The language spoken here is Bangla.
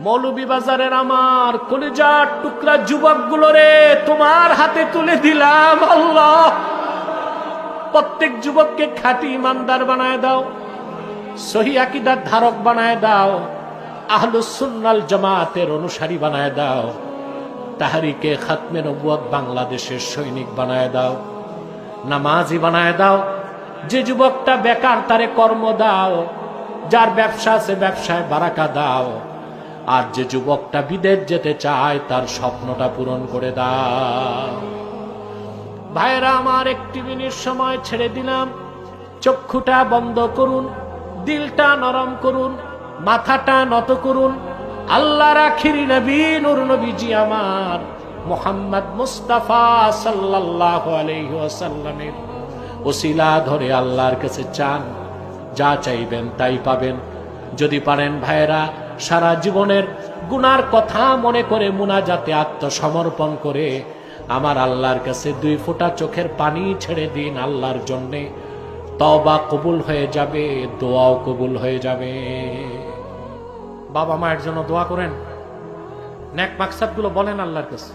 মৌলভীবাজারের আমার কলিজার টুকরা যুবকগুলো রে তোমার হাতে তুলে দিলাম। আল্লাহ, প্রত্যেক যুবককে খাঁটি ইমানদার বানায় দাও, সহি আকীদার ধারক বানায় দাও, আহলুস সুন্নাল জামাতের অনুসারী বানায় দাও, তাহরিকে খাতমে নবুয়ত বাংলাদেশের সৈনিক বানায় দাও, নামাজি বানায় দাও। যে যুবকটা বেকার তারে কর্ম দাও, যার ব্যবসা আছে ব্যবসায় বারাকা দাও, আর যে যুবকটা বিদেশ যেতে চায় তার স্বপ্নটা পূরণ করে দাও। ভাইরা আমার, একটি মিনিট সময় ছেড়ে দিলাম, চক্ষুটা বন্ধ করুন, দিলটা নরম করুন, মাথাটা নত করুন। আল্লাহর আখিরি নবী নূর নবীজি আমার মুহাম্মদ মুস্তাফা সাল্লাল্লাহু আলাইহি ওয়াসাল্লামের ওসিলা ধরে আল্লাহর কাছে চান, যা চাইবেন তাই পাবেন। যদি পারেন ভাইরা, সারা জীবনের গুনার কথা মনে করে মুনাজাতে আত্মসমর্পণ করে আমার আল্লাহর কাছে 2 ফোঁটা চোখের পানি ছেড়ে দিন। আল্লাহর জন্যে তওবা কবুল হয়ে যাবে, দোয়াও কবুল হয়ে যাবে। বাবা মায়ের জন্য দোয়া করেন, নেক মাকসাদগুলো বলেন আল্লাহর কাছে।